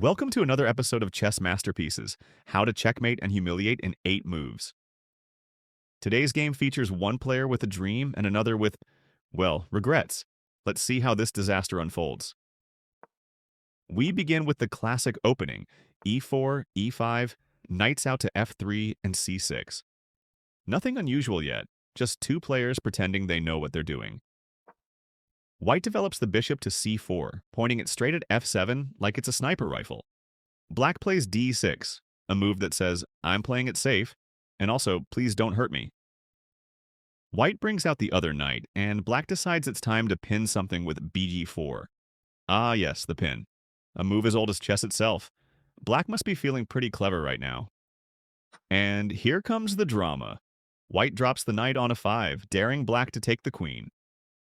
Welcome to another episode of Chess Masterpieces, how to checkmate and humiliate in 8 moves. Today's game features one player with a dream and another with, well, regrets. Let's see how this disaster unfolds. We begin with the classic opening, e4, e5, knights out to f3 and c6. Nothing unusual yet, just two players pretending they know what they're doing. White develops the bishop to c4, pointing it straight at f7 like it's a sniper rifle. Black plays d6, a move that says, I'm playing it safe, and also, please don't hurt me. White brings out the other knight, and Black decides it's time to pin something with bg4. Ah yes, the pin. A move as old as chess itself. Black must be feeling pretty clever right now. And here comes the drama. White drops the knight on a5, daring Black to take the queen.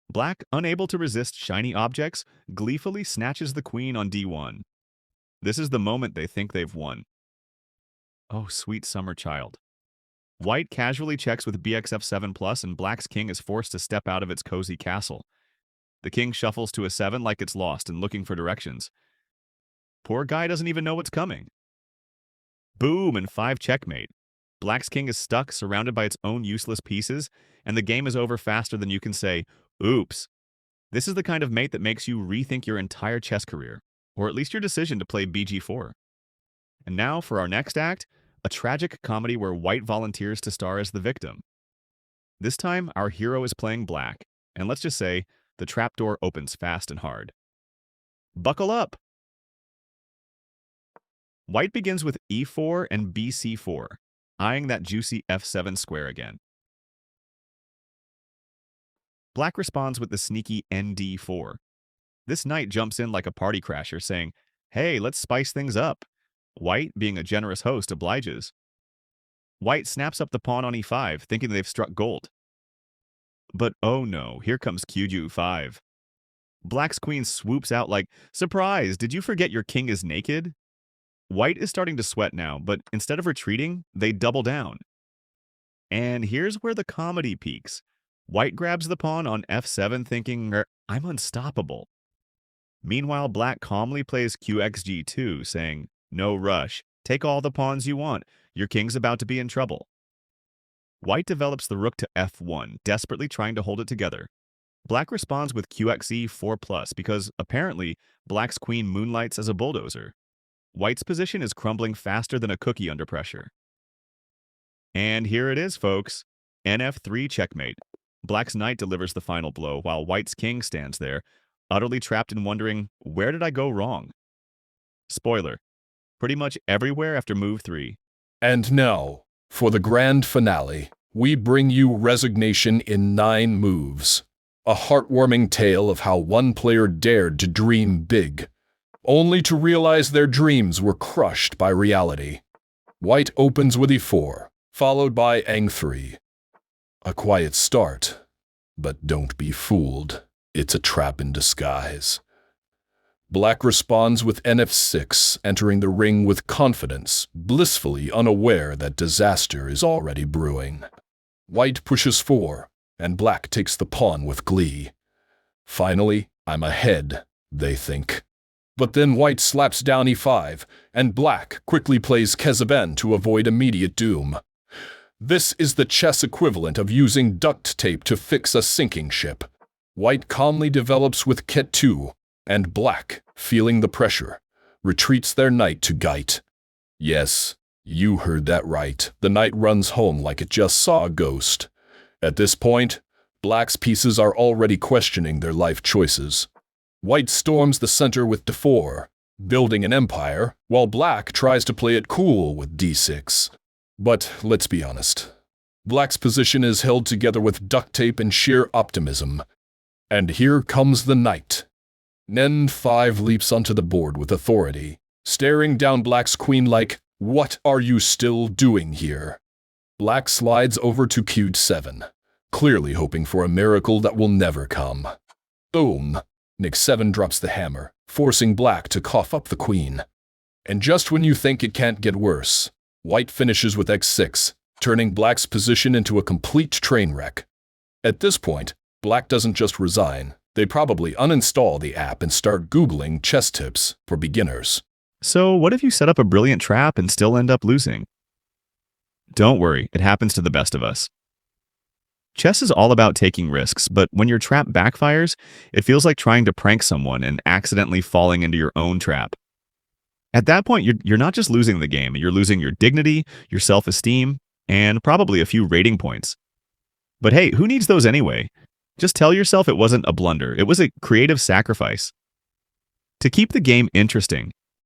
Black, unable to resist shiny objects, gleefully snatches the queen on d1. This is the moment they think they've won. Oh, sweet summer child. White casually checks with bxf7+, and Black's king is forced to step out of its cozy castle. The king shuffles to a7 like it's lost and looking for directions. Poor guy doesn't even know what's coming. Boom, and 5 checkmate. Black's king is stuck, surrounded by its own useless pieces, and the game is over faster than you can say, oops. This is the kind of mate that makes you rethink your entire chess career, or at least your decision to play bg4. And now for our next act, a tragic comedy where White volunteers to star as the victim. This time, our hero is playing Black, and let's just say, the trapdoor opens fast and hard. Buckle up! White begins with e4 and bc4, eyeing that juicy f7 square again. Black responds with the sneaky nd4. This knight jumps in like a party crasher, saying, hey, let's spice things up. White, being a generous host, obliges. White snaps up the pawn on e5, thinking they've struck gold. But oh no, here comes qg5. Black's queen swoops out like, surprise, did you forget your king is naked? White is starting to sweat now, but instead of retreating, they double down. And here's where the comedy peaks. White grabs the pawn on f7 thinking, I'm unstoppable. Meanwhile, Black calmly plays qxg2, saying, no rush, take all the pawns you want, your king's about to be in trouble. White develops the rook to f1, desperately trying to hold it together. Black responds with qxe4+, because apparently Black's queen moonlights as a bulldozer. White's position is crumbling faster than a cookie under pressure. And here it is, folks. nf3 checkmate. Black's knight delivers the final blow, while White's king stands there, utterly trapped and wondering, where did I go wrong? Spoiler. Pretty much everywhere after move 3. And now, for the grand finale, we bring you Resignation in 9 moves. A heartwarming tale of how one player dared to dream big, only to realize their dreams were crushed by reality. White opens with e4, followed by ang3. A quiet start, but don't be fooled. It's a trap in disguise. Black responds with nf6, entering the ring with confidence, blissfully unaware that disaster is already brewing. White pushes 4, and Black takes the pawn with glee. Finally, I'm ahead, they think. But then White slaps down e5, and Black quickly plays Kezaben to avoid immediate doom. This is the chess equivalent of using duct tape to fix a sinking ship. White calmly develops with ket2, and Black, feeling the pressure, retreats their knight to geit. Yes, you heard that right. The knight runs home like it just saw a ghost. At this point, Black's pieces are already questioning their life choices. White storms the center with d4, building an empire, while Black tries to play it cool with d6. But let's be honest. Black's position is held together with duct tape and sheer optimism. And here comes the knight. n5 leaps onto the board with authority, staring down Black's queen like, what are you still doing here? Black slides over to q7, clearly hoping for a miracle that will never come. Boom! nix7 drops the hammer, forcing Black to cough up the queen. And just when you think it can't get worse, White finishes with x6, turning Black's position into a complete train wreck. At this point, Black doesn't just resign, they probably uninstall the app and start Googling chess tips for beginners. So, what if you set up a brilliant trap and still end up losing? Don't worry, it happens to the best of us. Chess is all about taking risks, but when your trap backfires, it feels like trying to prank someone and accidentally falling into your own trap. At that point, you're not just losing the game, you're losing your dignity, your self esteem, and probably a few rating points. But hey, who needs those anyway? Just tell yourself it wasn't a blunder, it was a creative sacrifice. To keep the game interesting,